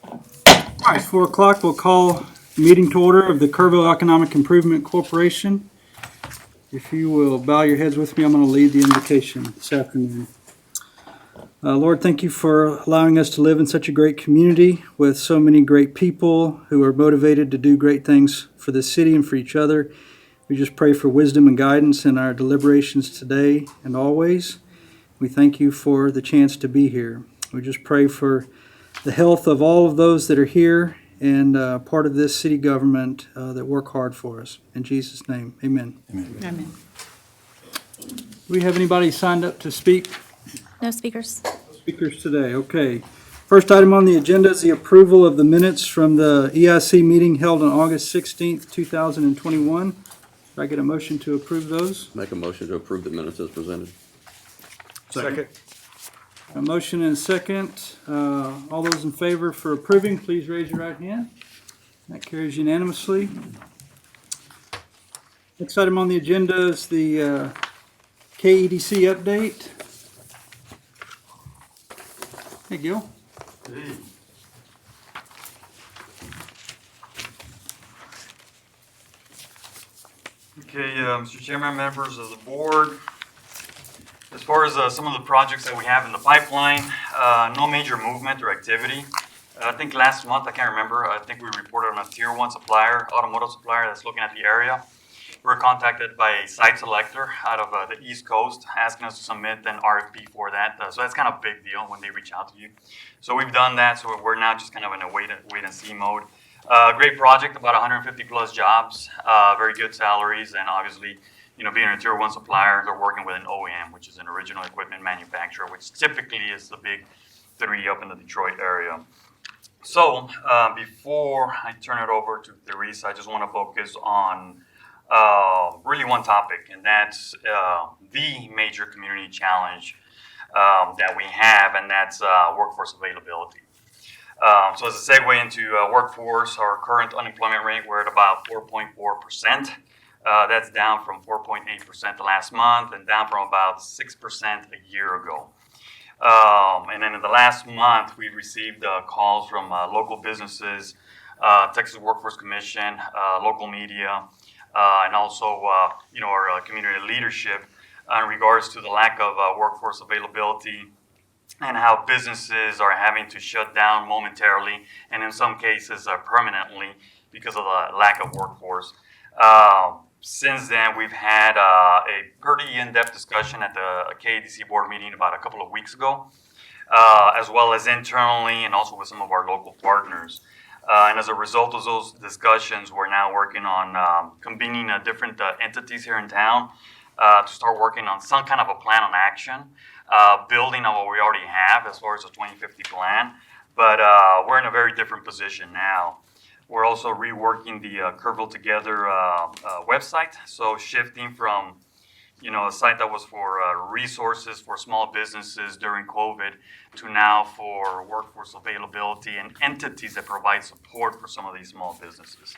All right, 4 o'clock, we'll call meeting to order of the Kerrville Economic Improvement Corporation. If you will bow your heads with me, I'm going to lead the invocation this afternoon. Lord, thank you for allowing us to live in such a great community with so many great people who are motivated to do great things for the city and for each other. We just pray for wisdom and guidance in our deliberations today and always. We thank you for the chance to be here. We just pray for the health of all of those that are here and part of this city government that work hard for us. In Jesus' name, amen. Amen. Do we have anybody signed up to speak? No speakers. Speakers today, okay. First item on the agenda is the approval of the minutes from the EIC meeting held on August 16th, 2021. Can I get a motion to approve those? Make a motion to approve the minutes as presented. Second. A motion and a second. All those in favor for approving, please raise your right hand. That carries unanimously. Next item on the agenda is the KEDC update. Hey, Gil. Okay, Mr. Chairman, members of the board, as far as some of the projects that we have in the pipeline, no major movement or activity. I think last month, I can't remember, I think we reported on a tier 1 supplier, automotive supplier that's looking at the area. We were contacted by a site selector out of the East Coast asking us to submit an RFP for that. So that's kind of a big deal when they reach out to you. So we've done that, so we're now just kind of in a wait and see mode. Great project, about 150 plus jobs, very good salaries, and obviously, you know, being a tier 1 supplier, they're working with an OEM, which is an original equipment manufacturer, which typically is the big 3 up in the Detroit area. So before I turn it over to Teresa, I just want to focus on really one topic, and that's the major community challenge that we have, and that's workforce availability. So as a segue into workforce, our current unemployment rate, we're at about 4.4%. That's down from 4.8% last month and down from about 6% a year ago. And then in the last month, we received calls from local businesses, Texas Workforce Commission, local media, and also our community leadership in regards to the lack of workforce availability and how businesses are having to shut down momentarily and in some cases permanently because of the lack of workforce. Since then, we've had a pretty in-depth discussion at the KEDC board meeting about a couple of weeks ago, as well as internally and also with some of our local partners. And as a result of those discussions, we're now working on convening different entities here in town to start working on some kind of a plan on action, building on what we already have as far as the 2050 plan. But we're in a very different position now. We're also reworking the Kerrville Together website, so shifting from a site that was for resources for small businesses during COVID to now for workforce availability and entities that provide support for some of these small businesses.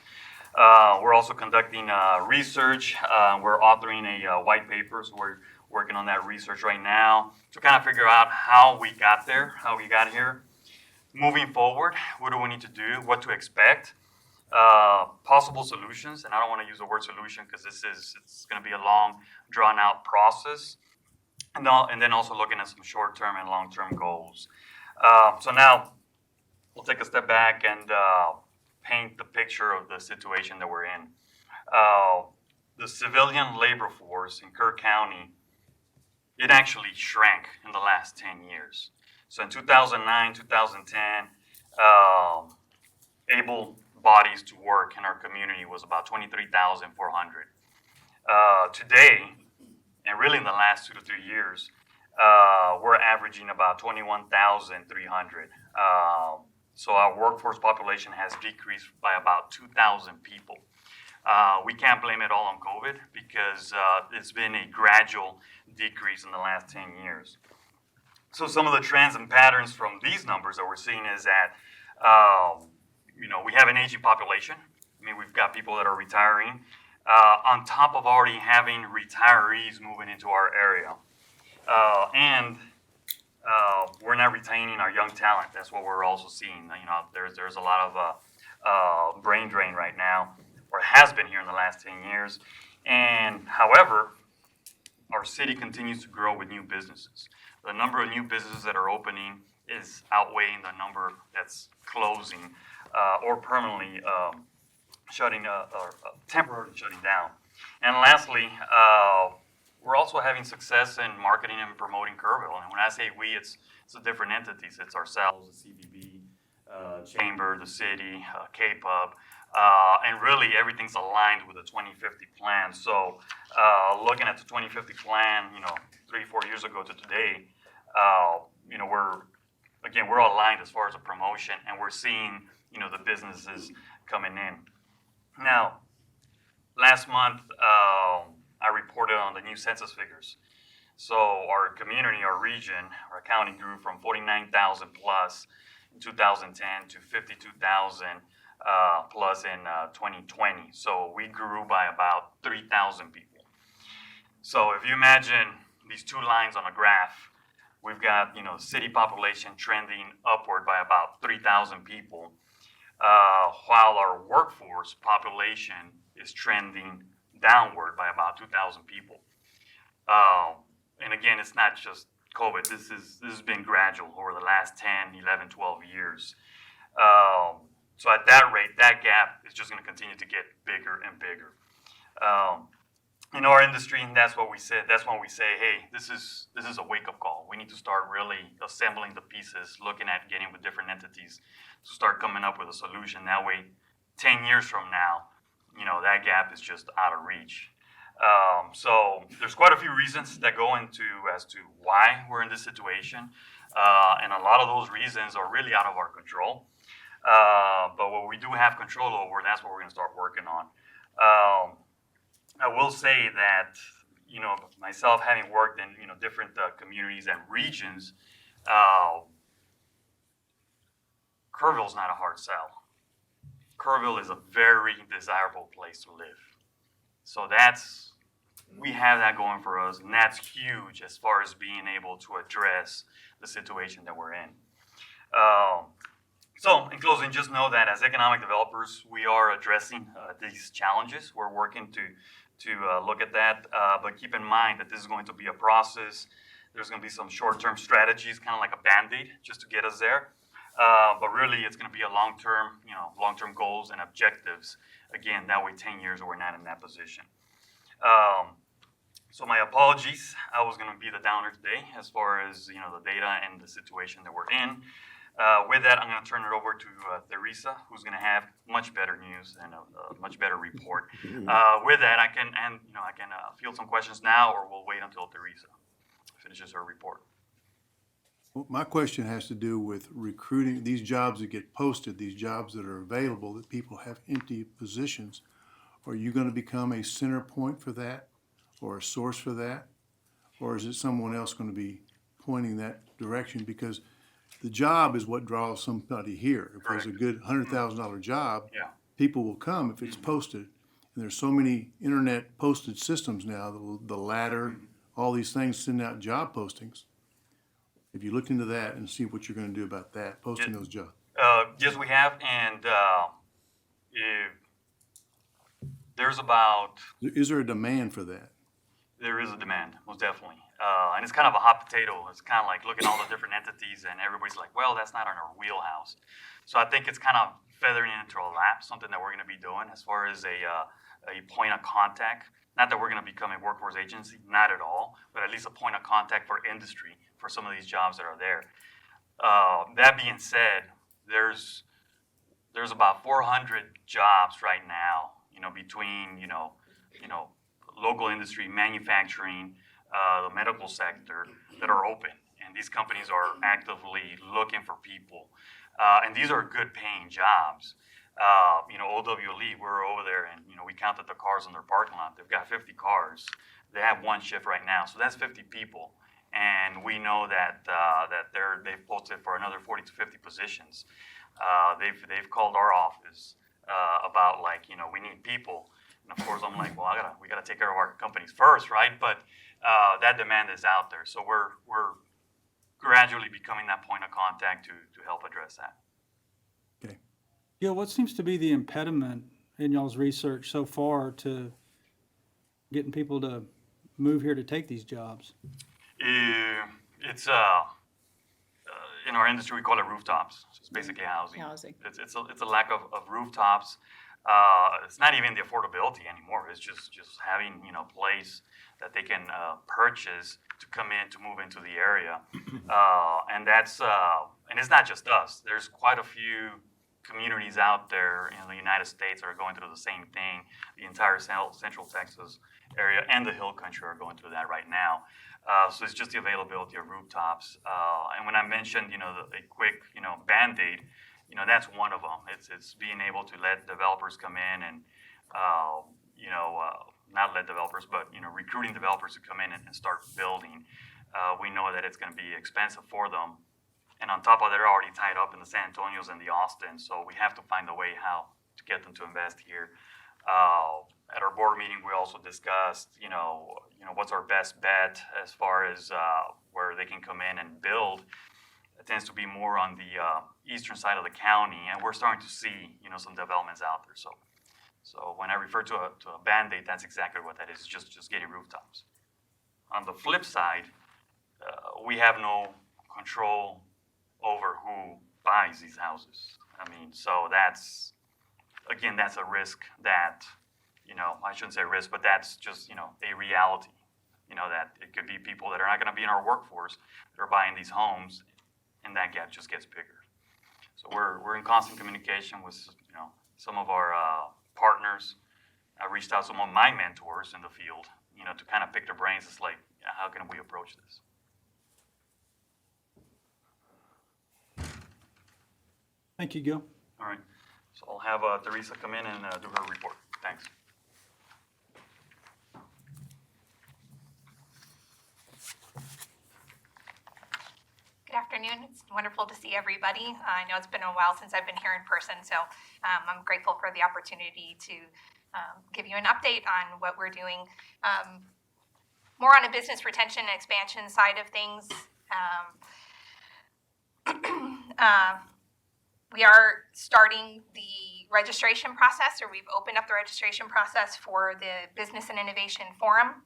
We're also conducting research. We're authoring a white paper, so we're working on that research right now to kind of figure out how we got there, how we got here. Moving forward, what do we need to do, what to expect, possible solutions, and I don't want to use the word solution because it's going to be a long, drawn-out process, and then also looking at some short-term and long-term goals. So now we'll take a step back and paint the picture of the situation that we're in. The civilian labor force in Kerr County, it actually shrank in the last 10 years. So in 2009, 2010, able bodies to work in our community was about 23,400. Today, and really in the last 2 to 3 years, we're averaging about 21,300. So our workforce population has decreased by about 2,000 people. We can't blame it all on COVID because it's been a gradual decrease in the last 10 years. So some of the trends and patterns from these numbers that we're seeing is that, we have an aging population. I mean, we've got people that are retiring on top of already having retirees moving into our area. And we're not retaining our young talent. That's what we're also seeing. There's a lot of brain drain right now, or has been here in the last 10 years. And however, our city continues to grow with new businesses. The number of new businesses that are opening is outweighing the number that's closing or permanently shutting or temporarily shutting down. And lastly, we're also having success in marketing and promoting Kerrville. And when I say we, it's the different entities. It's ourselves, the CBB, Chamber, the city, K-Pub, and really everything's aligned with the 2050 plan. So looking at the 2050 plan, 3-4 years ago to today, we're aligned as far as the promotion, and we're seeing, the businesses coming in. Now, last month, I reported on the new census figures. So our community, our region, our county grew from 49,000 plus in 2010 to 52,000 plus in 2020. So we grew by about 3,000 people. So if you imagine these two lines on a graph, we've got, city population trending upward by about 3,000 people, while our workforce population is trending downward by about 2,000 people. And again, it's not just COVID. This has been gradual over the last 10, 11, 12 years. So at that rate, that gap is just going to continue to get bigger and bigger. In our industry, that's what we said. That's when we say, hey, this is a wake-up call. We need to start really assembling the pieces, looking at getting with different entities to start coming up with a solution. That way, 10 years from now, that gap is just out of reach. So there's quite a few reasons that go into as to why we're in this situation. And a lot of those reasons are really out of our control. But what we do have control over, that's what we're going to start working on. I will say that, myself having worked in, different communities and regions, Kerrville's not a hard sell. Kerrville is a very desirable place to live. So we have that going for us, and that's huge as far as being able to address the situation that we're in. So in closing, just know that as economic developers, we are addressing these challenges. We're working to look at that, but keep in mind that this is going to be a process. There's going to be some short-term strategies, kind of like a Band-Aid, just to get us there. But really, it's going to be a long-term goals and objectives. Again, that way 10 years we're not in that position. So my apologies. I was going to be the downer today as far as, the data and the situation that we're in. With that, I'm going to turn it over to Teresa, who's going to have much better news and a much better report. With that, I can field some questions now, or we'll wait until Teresa finishes her report. Well, my question has to do with recruiting these jobs that get posted, these jobs that are available, that people have empty positions. Are you going to become a center point for that, or a source for that? Or is it someone else going to be pointing that direction? Because the job is what draws somebody here. If there's a good $100,000 job, people will come if it's posted. And there's so many internet posted systems now, the Ladder, all these things send out job postings. If you look into that and see what you're going to do about that, posting those jobs. Yes, we have, and there's about... Is there a demand for that? There is a demand, most definitely. And it's kind of a hot potato. It's kind of like looking at all the different entities, and everybody's like, well, that's not in our wheelhouse. So I think it's kind of feathering into our lap, something that we're going to be doing as far as a point of contact. Not that we're going to become a workforce agency, not at all, but at least a point of contact for industry for some of these jobs that are there. That being said, there's about 400 jobs right now, between, local industry, manufacturing, the medical sector that are open. And these companies are actively looking for people. And these are good paying jobs. OWLE, we're over there and, we counted the cars in their parking lot. They've got 50 cars. They have one shift right now. So that's 50 people. And we know that they've posted for another 40 to 50 positions. They've called our office about we need people. And of course, I'm like, well, we gotta take care of our companies first, right? But that demand is out there, so we're gradually gradually becoming that point of contact to help address that. Gil, what seems to be the impediment in y'all's research so far to getting people to move here to take these jobs? It's in our industry we call it rooftops. So it's basically housing. It's a lack of rooftops. It's not even the affordability anymore. It's just having place that they can purchase to come in to move into the area, and that's and it's not just us. There's quite a few communities out there in the United States are going through the same thing. The entire Central Texas area and the Hill Country are going through that right now. So it's just the availability of rooftops. And when I mentioned, a quick, Band-Aid, that's one of them. It's being able to let developers come in and, not let developers, but, recruiting developers to come in and start building. We know that it's going to be expensive for them. And on top of that, they're already tied up in the San Antonios and the Austins, so we have to find a way how to get them to invest here. At our board meeting, we also discussed, what's our best bet as far as where they can come in and build. It tends to be more on the eastern side of the county, and we're starting to see, some developments out there. So when I refer to a Band-Aid, that's exactly what that is, just getting rooftops. On the flip side, we have no control over who buys these houses. So that's a risk that, I shouldn't say risk, but that's just, a reality, that it could be people that are not going to be in our workforce that are buying these homes, and that gap just gets bigger. So we're in constant communication with, some of our partners. I reached out to some of my mentors in the field, to kind of pick their brains. It's like, how can we approach this? Thank you, Gil. All right, so I'll have Teresa come in and do her report. Thanks. Good afternoon. It's wonderful to see everybody. I know it's been a while since I've been here in person, so I'm grateful for the opportunity to give you an update on what we're doing. More on a business retention and expansion side of things. We are starting the registration process, or we've opened up the registration process for the Business and Innovation Forum.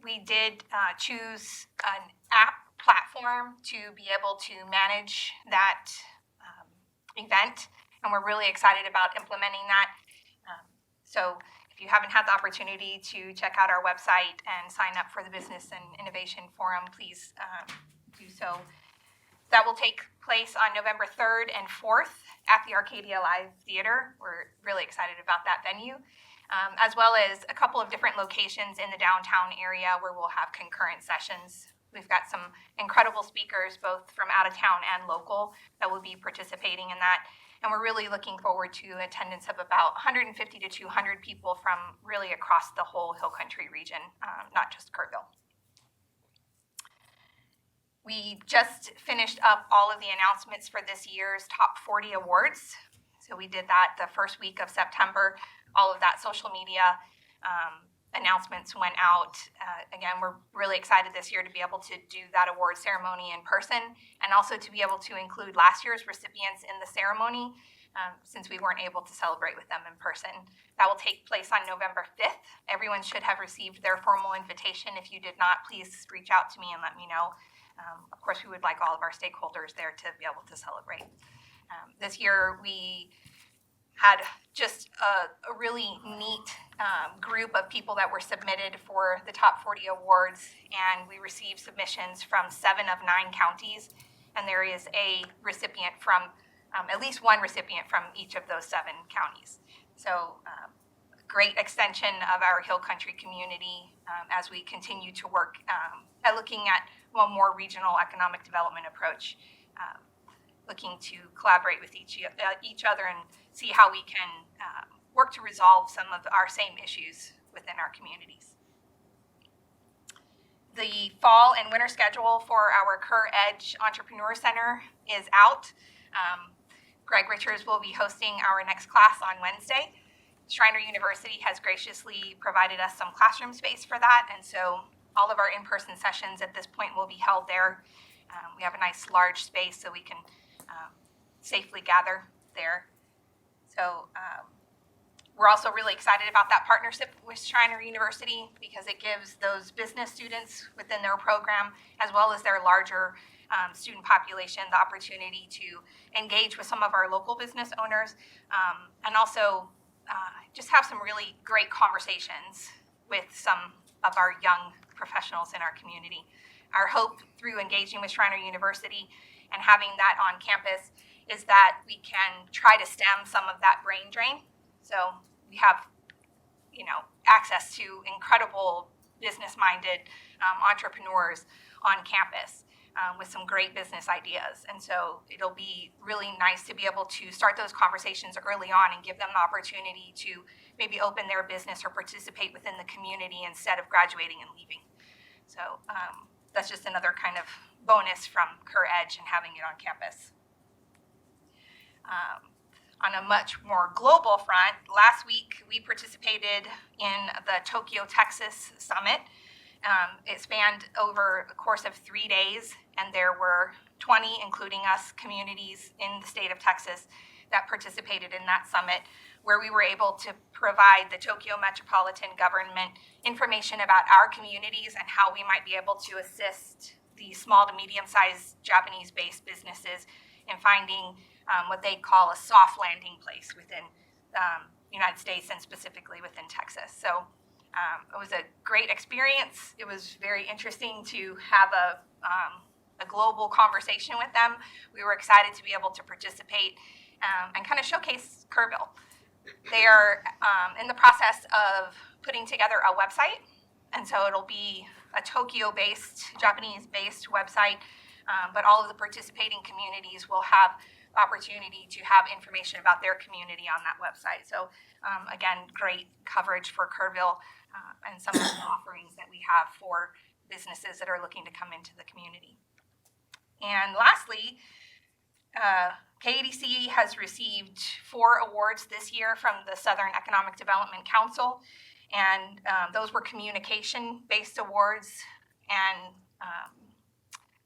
We did choose an app platform to be able to manage that event, and we're really excited about implementing that. So if you haven't had the opportunity to check out our website and sign up for the Business and Innovation Forum, please do so. That will take place on November 3rd and 4th at the Arcadia Live Theater. We're really excited about that venue, as well as a couple of different locations in the downtown area where we'll have concurrent sessions. We've got some incredible speakers, both from out of town and local, that will be participating in that. And we're really looking forward to attendance of about 150 to 200 people from really across the whole Hill Country region, not just Kerrville. We just finished up all of the announcements for this year's Top 40 Awards. So we did that the first week of September. All of that social media announcements went out. Again, we're really excited this year to be able to do that award ceremony in person, and also to be able to include last year's recipients in the ceremony, since we weren't able to celebrate with them in person. That will take place on November 5th. Everyone should have received their formal invitation. If you did not, please reach out to me and let me know. Of course, we would like all of our stakeholders there to be able to celebrate. This year, we had just a really neat group of people that were submitted for the Top 40 Awards, and we received submissions from 7 of 9 counties, and there is a recipient from, at least one recipient from each of those 7 counties. So great extension of our Hill Country community as we continue to work at looking at a more regional economic development approach, looking to collaborate with each other and see how we can work to resolve some of our same issues within our communities. The fall and winter schedule for our Kerr Edge Entrepreneur Center is out. Greg Richards will be hosting our next class on Wednesday. Schreiner University has graciously provided us some classroom space for that, and so all of our in-person sessions at this point will be held there. We have a nice large space so we can safely gather there. So we're also really excited about that partnership with Schreiner University because it gives those business students within their program, as well as their larger student population, the opportunity to engage with some of our local business owners, and also just have some really great conversations with some of our young professionals in our community. Our hope through engaging with Schreiner University and having that on campus is that we can try to stem some of that brain drain. So we have, access to incredible business-minded entrepreneurs on campus with some great business ideas. And so it'll be really nice to be able to start those conversations early on and give them the opportunity to maybe open their business or participate within the community instead of graduating and leaving. So that's just another kind of bonus from CurEdge and having it on campus. On a much more global front, last week we participated in the Tokyo, Texas Summit. It spanned over the course of 3 days, and there were 20, including us, communities in the state of Texas that participated in that summit, where we were able to provide the Tokyo metropolitan government information about our communities and how we might be able to assist the small to medium-sized Japanese-based businesses in finding what they call a soft landing place within the United States and specifically within Texas. So it was a great experience. It was very interesting to have a global conversation with them. We were excited to be able to participate and kind of showcase Kerrville. They are in the process of putting together a website, and so it'll be a Tokyo-based, Japanese-based website, but all of the participating communities will have the opportunity to have information about their community on that website. So again, great coverage for Kerrville and some of the offerings that we have for businesses that are looking to come into the community. And lastly, KADC has received 4 awards this year from the Southern Economic Development Council, and those were communication-based awards and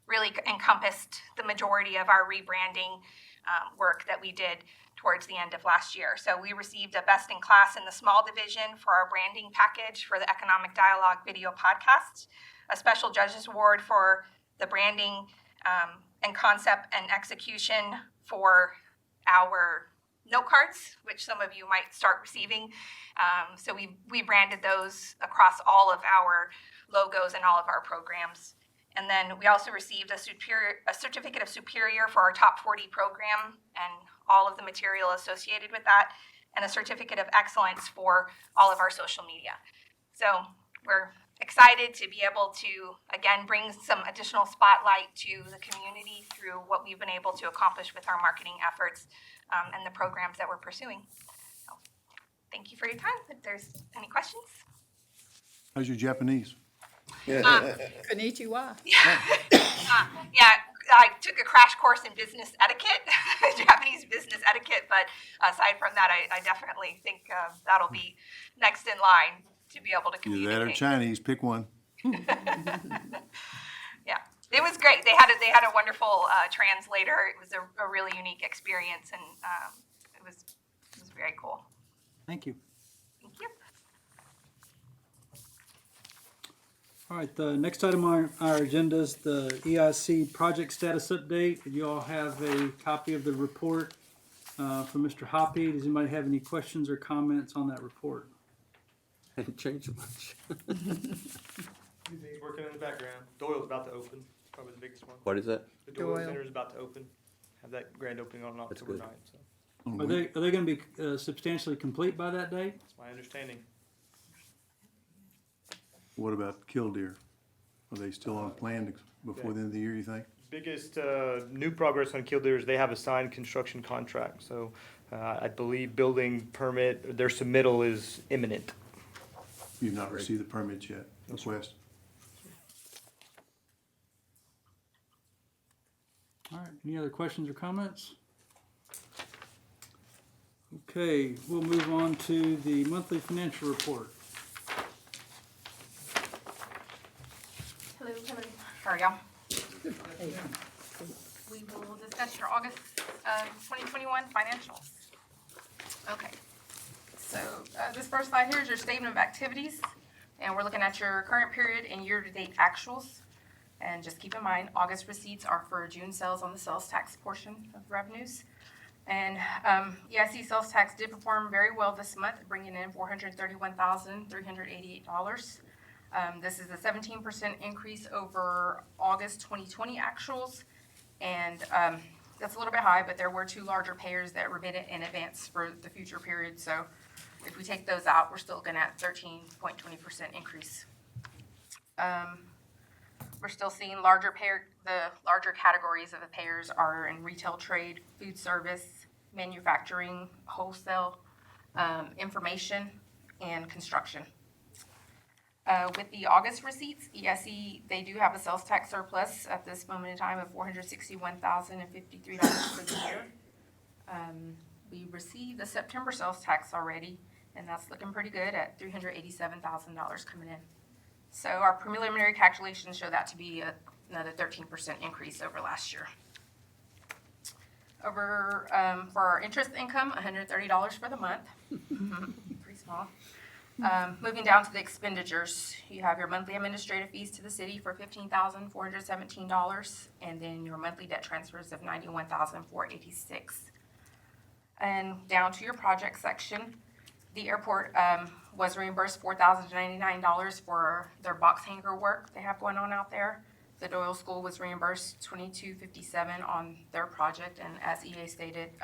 really encompassed the majority of our rebranding work that we did towards the end of last year. So we received a Best in Class in the Small Division for our branding package for the Economic Dialogue video podcast, a Special Judges Award for the branding and concept and execution for our note cards, which some of you might start receiving. So we branded those across all of our logos and all of our programs. And then we also received a certificate of superior for our top 40 program and all of the material associated with that, and a certificate of excellence for all of our social media. So we're excited to be able to, again, bring some additional spotlight to the community through what we've been able to accomplish with our marketing efforts and the programs that we're pursuing. So thank you for your time. If there's any questions. How's your Japanese? Konnichiwa. Yeah, I took a crash course in business etiquette, Japanese business etiquette, but aside from that, I definitely think that'll be next in line to be able to Either communicate. that or Chinese, pick one. Yeah, it was great. They had a wonderful translator. It was a really unique experience, and it was very cool. Thank you. Thank you. All right, the next item on our agenda is the EIC project status update. You all have a copy of the report from Mr. Hoppy. Does anybody have any questions or comments on that report? Hadn't changed much. Everything's working in the background. Doyle's about to open, probably the biggest one. What is that? The Doyle Doyle. Center is about to open. Have that grand opening on October good. 9th. So Are they going to be substantially complete by that date? that's my understanding. What about Killdeer? Are they still on plan before the end of the year, you think? Biggest new progress on Killdeer is they have a signed construction contract. So I believe building permit, their submittal is imminent. You've not received the permits yet, request? All right, any other questions or comments? Okay, we'll move on to the monthly financial report. Hello. How are y'all? We will discuss your August 2021 financials. Okay, so this first slide here is your statement of activities, and we're looking at your current period and year-to-date actuals. And just keep in mind, August receipts are for June sales on the sales tax portion of revenues. And EIC sales tax did perform very well this month, bringing in $431,388. This is a 17% increase over August 2020 actuals. And that's a little bit high, but there were two larger payers that remitted in advance for the future period. So if we take those out, we're still looking at 13.20% increase. We're still seeing the larger categories of the payers are in retail trade, food service, manufacturing, wholesale, information, and construction. With the August receipts, EIC, they do have a sales tax surplus at this moment in time of $461,053 for the year. We received the September sales tax already, and that's looking pretty good at $387,000 coming in. So our preliminary calculations show that to be another 13% increase over last year. For our interest income, $130 for the month. Pretty small. Moving down to the expenditures, you have your monthly administrative fees to the city for $15,417, and then your monthly debt transfers of $91,486. And down to your project section, the airport was reimbursed $4,099 for their box hanger work they have going on out there. The Doyle School was reimbursed $2257 on their project, and as EA stated,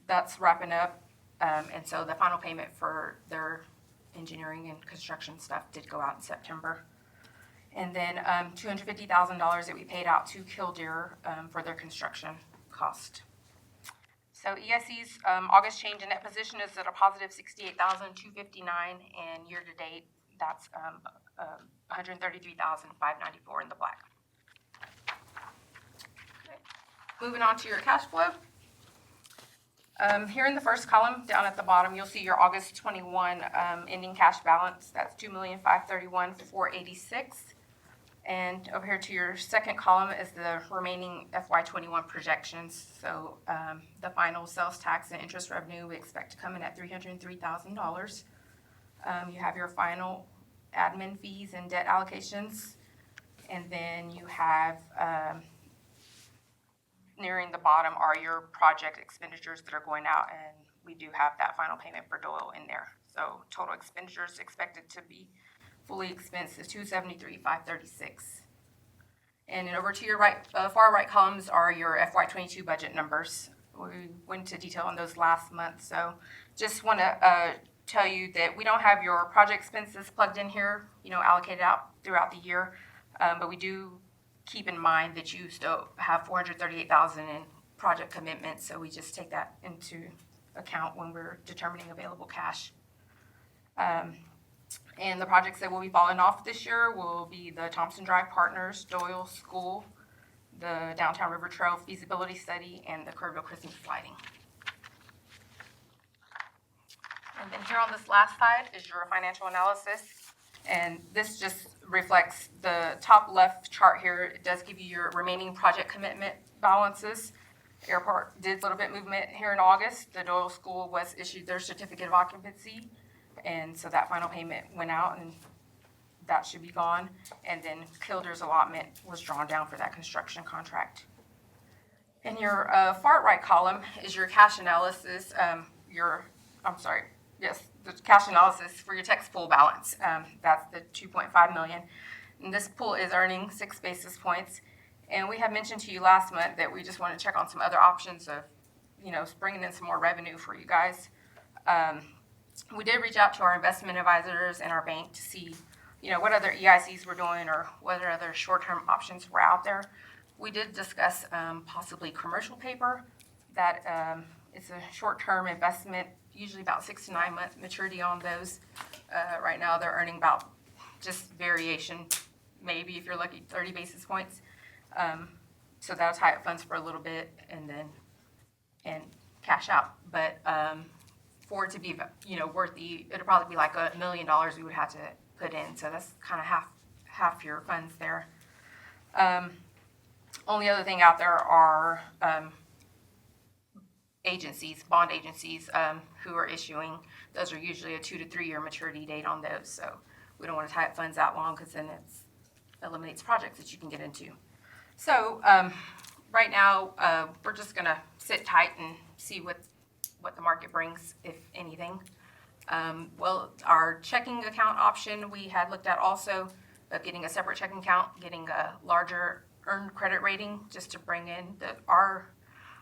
that's wrapping up. And so the final payment for their engineering and construction stuff did go out in September. And then $250,000 that we paid out to Killdeer for their construction cost. So EIC's August change in net position is at a positive $68,259, and year to date, that's $133,594 in the black. Okay. Moving on to your cash flow. Here in the first column, down at the bottom, you'll see your August 21 ending cash balance. That's $2,531,486. And over here to your second column is the remaining FY21 projections. So the final sales tax and interest revenue we expect to come in at $303,000. You have your final admin fees and debt allocations. And then you have nearing the bottom are your project expenditures that are going out, and we do have that final payment for Doyle in there. So total expenditures expected to be fully expensed is $273,536. And then over to your right, far right columns are your FY22 budget numbers. We went into detail on those last month, so just want to tell you that we don't have your project expenses plugged in here, allocated out throughout the year, but we do keep in mind that you still have $438,000 in project commitments, so we just take that into account when we're determining available cash. And the projects that will be falling off this year will be the Thompson Drive Partners, Doyle School, the Downtown River Trail feasibility study, and the Kerrville Christmas lighting. And then here on this last slide is your financial analysis. And this just reflects the top left chart here. It does give you your remaining project commitment balances. Airport did a little bit movement here in August. The Doyle School was issued their certificate of occupancy. And so that final payment went out, and that should be gone. And then Killdeer's allotment was drawn down for that construction contract. In your far right column is your cash analysis, the cash analysis for your tax pool balance. That's the $2.5 million. And this pool is earning 6 basis points. And we had mentioned to you last month that we just want to check on some other options of, bringing in some more revenue for you guys. We did reach out to our investment advisors and our bank to see, what other EICs were doing or what other short-term options were out there. We did discuss possibly commercial paper. That it's a short-term investment, usually about 6 to 9 month maturity on those. Right now, they're earning about just variation, maybe if you're lucky, 30 basis points. So that'll tie up funds for a little bit and cash out. But for it to be, worthy, it'll probably be like $1 million we would have to put in. So that's kind of half your funds there. Only other thing out there are agencies, bond agencies, who are issuing. Those are usually a 2 to 3 year maturity date on those. So we don't want to tie up funds that long because then it eliminates projects that you can get into. So right now, we're just going to sit tight and see what the market brings, if anything. Well, our checking account option, we had looked at also, getting a separate checking account, getting a larger earned credit rating, just to bring in our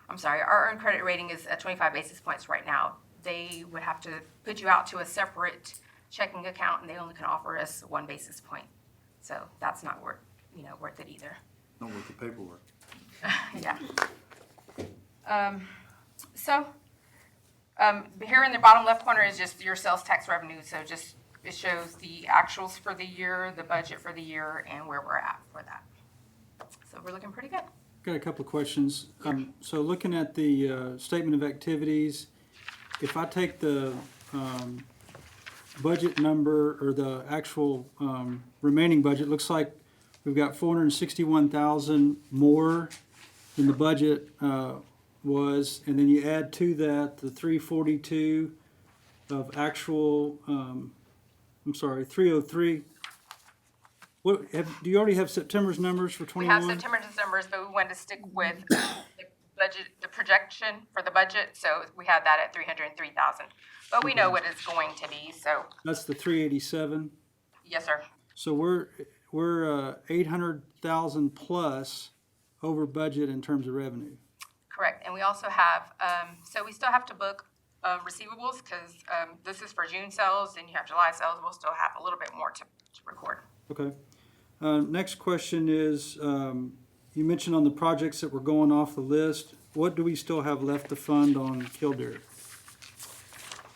earned credit rating is at 25 basis points right now. They would have to put you out to a separate checking account, and they only can offer us 1 basis point. So that's not worth it either. Not with the paperwork. Yeah. Here in the bottom left corner is just your sales tax revenue. So just, it shows the actuals for the year, the budget for the year, and where we're at for that. So we're looking pretty good. Got a couple of questions. So looking at the statement of activities, if I take the budget number or the actual remaining budget, looks like we've got 461,000 more than the budget was, and then you add to that the 342 of actual. 303. What do you already have September's numbers for 21? We have September's numbers, but we wanted to stick with the budget, the projection for the budget. So we have that at 303,000. But we know what it's going to be. So That's the 387. yes, sir. So we're 800,000 plus over budget in terms of revenue. Correct. And we also have, so we still have to book receivables because this is for June sales and you have July sales. We'll still have a little bit more to record. Okay. Next question is, you mentioned on the projects that were going off the list, what do we still have left to fund on Kildare?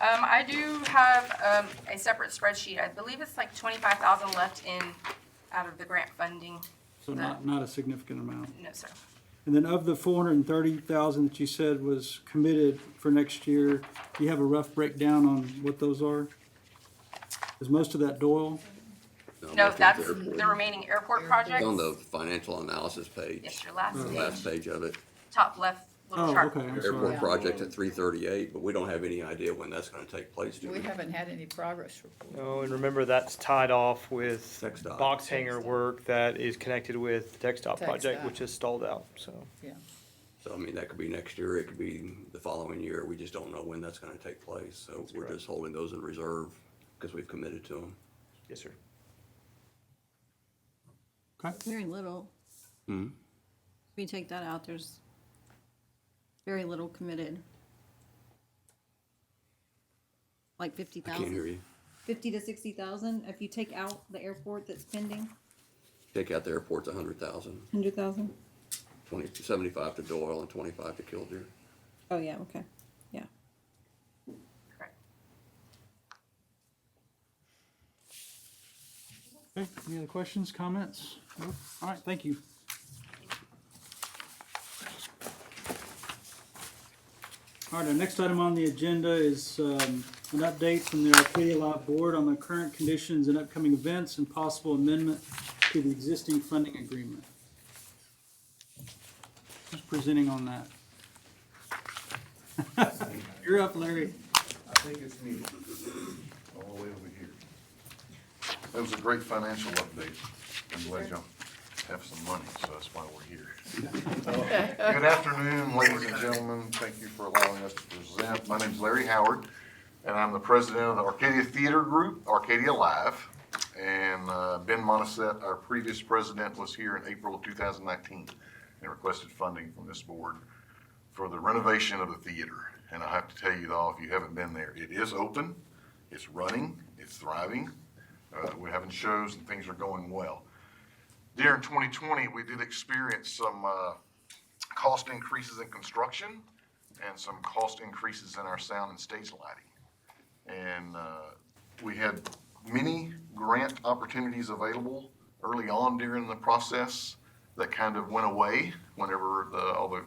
I do have a separate spreadsheet. I believe it's like 25,000 left out of the grant funding. So not a significant amount. No, sir. And then of the 430,000 that you said was committed for next year, do you have a rough breakdown on what those are? Is most of that Doyle? No, that's the remaining airport projects. On the financial analysis page, Yes, your last the page, last page of it, top left little Oh, chart. okay, I'm airport sorry. project at 338, but we don't have any idea when that's gonna take place, do We we? haven't had any progress report. Oh, and remember that's tied off with TxDOT. box hanger work that is connected with the TxDOT project, TxDOT. which is stalled out, so. Yeah. So, I mean, that could be next year, it could be the following year, we just don't know when that's gonna take place, so we're correct. just holding those in reserve, because we've committed to them. Yes, sir. Very little. Hmm? If you take that out, there's very little committed. Like I 50,000. can't hear you. 50 to 60,000. If you take out the airport that's pending, Take out the airport's 100,000, 100,000. 75 to Doyle and 25 to Kildare. Oh yeah, okay, yeah. Correct. Okay, any other questions, comments? Nope. All right, thank you. All right, our next item on the agenda is an update from the Arcadia Live Board on the current conditions and upcoming events and possible amendment to the existing funding agreement. Who's presenting on that? You're up, Larry. I think it's needed, all the way over here. That was a great financial update. I'm glad y'all have some money, so that's why we're here. Good afternoon, ladies and gentlemen. Thank you for allowing us to present. My name's Larry Howard, and I'm the president of the Arcadia Theater Group, Arcadia Live. And Ben Monisset, our previous president, was here in April of 2019 and requested funding from this board for the renovation of the theater. And I have to tell you all, if you haven't been there, it is open, it's running, it's thriving. We're having shows and things are going well. During 2020, we did experience some cost increases in construction and some cost increases in our sound and stage lighting. And we had many grant opportunities available early on during the process that kind of went away whenever all the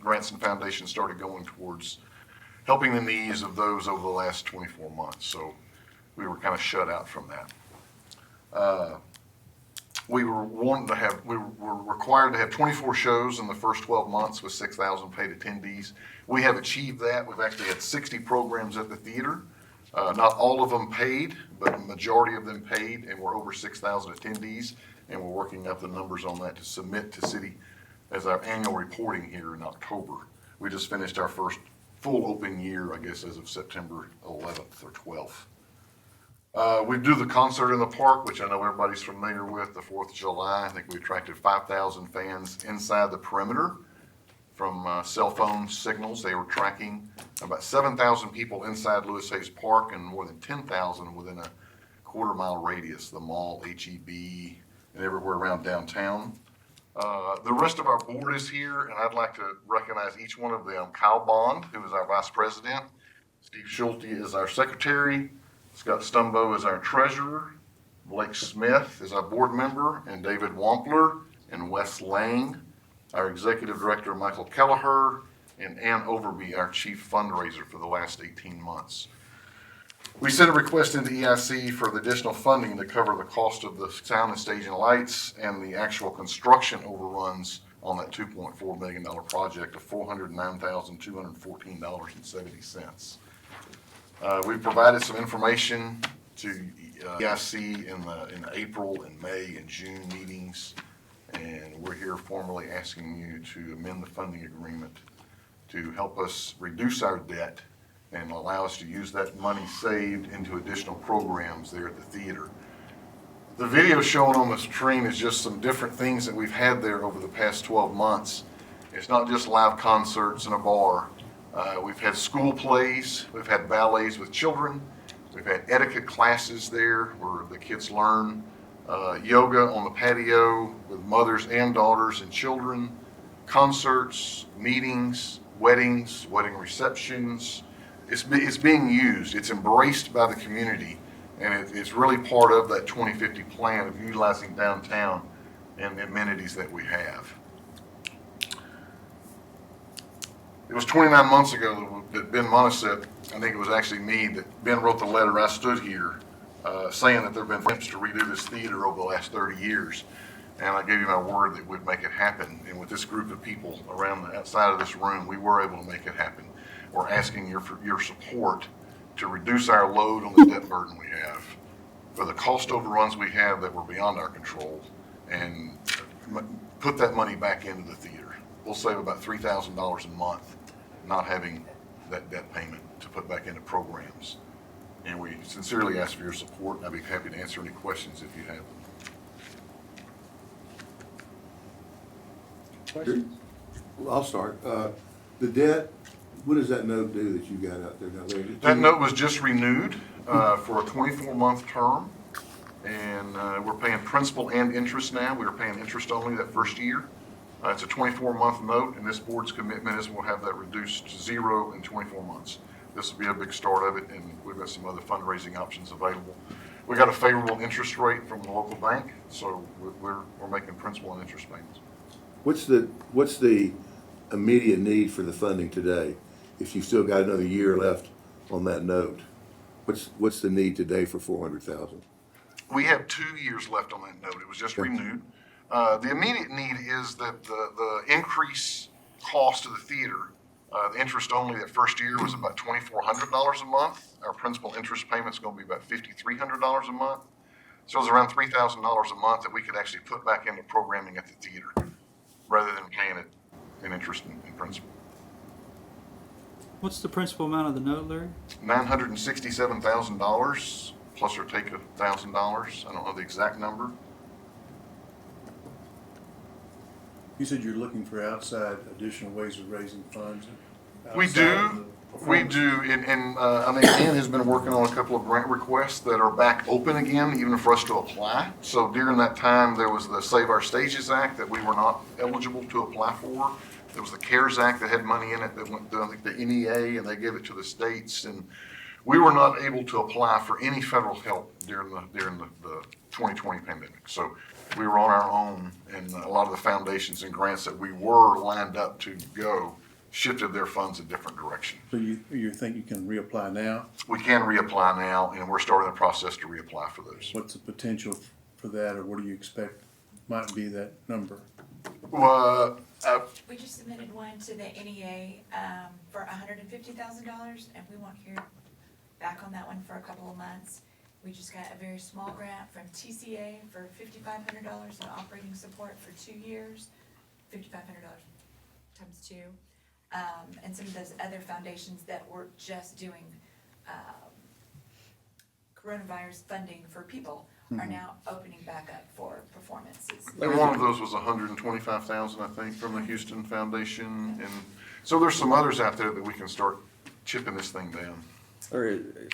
grants and foundations started going towards helping the needs of those over the last 24 months. So we were kind of shut out from that. we were required to have 24 shows in the first 12 months with 6,000 paid attendees. We have achieved that. We've actually had 60 programs at the theater. Not all of them paid, but the majority of them paid, and we're over 6,000 attendees. And we're working up the numbers on that to submit to city as our annual reporting here in October. We just finished our first full open year, I guess, as of September 11th or 12th. We do the concert in the park, which I know everybody's familiar with, the 4th of July. I think we attracted 5,000 fans inside the perimeter from cell phone signals. They were tracking about 7,000 people inside Lewis Hayes Park and more than 10,000 within a quarter-mile radius, the mall, HEB, and everywhere around downtown. The rest of our board is here, and I'd like to recognize each one of them. Kyle Bond, who is our vice president. Steve Schulte is our secretary. Scott Stumbo is our treasurer. Blake Smith is our board member, and David Wampler and Wes Lang. Our executive director, Michael Kelleher, and Ann Overby, our chief fundraiser for the last 18 months. We sent a request into EIC for the additional funding to cover the cost of the sound and staging lights and the actual construction overruns on that $2.4 million project of $409,214.70. We provided some information to EIC in the April and May and June meetings, and we're here formally asking you to amend the funding agreement to help us reduce our debt and allow us to use that money saved into additional programs there at the theater. The video shown on the screen is just some different things that we've had there over the past 12 months. It's not just live concerts in a bar. We've had school plays, we've had ballets with children, we've had etiquette classes there where the kids learn, yoga on the patio with mothers and daughters and children, concerts, meetings, weddings, wedding receptions. It's being used, it's embraced by the community, and it's really part of that 2050 plan of utilizing downtown and the amenities that we have. It was 29 months ago that Ben Monisset, I think it was actually me, that Ben wrote the letter. I stood here saying that there have been attempts to redo this theater over the last 30 years. And I gave you my word that we'd make it happen. And with this group of people around the outside of this room, we were able to make it happen. We're asking for your support to reduce our load on the debt burden we have, for the cost overruns we have that were beyond our control, and put that money back into the theater. We'll save about $3,000 a month not having that debt payment to put back into programs. And we sincerely ask for your support. I'd be happy to answer any questions if you have them. Questions? Well, I'll start. The debt, what does that note do that you got out there now? That note was just renewed for a 24-month term, and we're paying principal and interest now. We were paying interest only that first year. It's a 24-month note, and this board's commitment is we'll have that reduced to zero in 24 months. This will be a big start of it, and we've got some other fundraising options available. We got a favorable interest rate from the local bank, so we're making principal and interest payments. What's the immediate need for the funding today? If you've still got another year left on that note, what's the need today for $400,000? We have 2 years left on that note. It was just renewed. The immediate need is that the increase cost of the theater, the interest only that first year was about $2,400 a month. Our principal interest payment's going to be about $5,300 a month. So it's around $3,000 a month that we could actually put back into programming at the theater rather than paying it in interest and principal. What's the principal amount of the note, Larry? $967,000 plus or take $1,000. I don't know the exact number. You said you're looking for outside additional ways of raising funds? We do, and I mean, Ann has been working on a couple of grant requests that are back open again, even for us to apply. So during that time, there was the Save Our Stages Act that we were not eligible to apply for. There was the CARES Act that had money in it that went to, I think, the NEA, and they gave it to the states. And we were not able to apply for any federal help during the 2020 pandemic. So we were on our own, and a lot of the foundations and grants that we were lined up to go shifted their funds a different direction. So you think you can reapply now? We can reapply now, and we're starting the process to reapply for those. What's the potential for that, or what do you expect? might be that number? Well, We just submitted one to the NEA, for $150,000, and we won't hear back on that one for a couple of months. We just got a very small grant from TCA for $5,500 in operating support for 2 years, $5,500 times 2. And some of those other foundations that were just doing, coronavirus funding for people are now opening back up for performances. and one of those was 125,000, I think, from the Houston Foundation. And so there's some others out there that we can start chipping this thing down. Or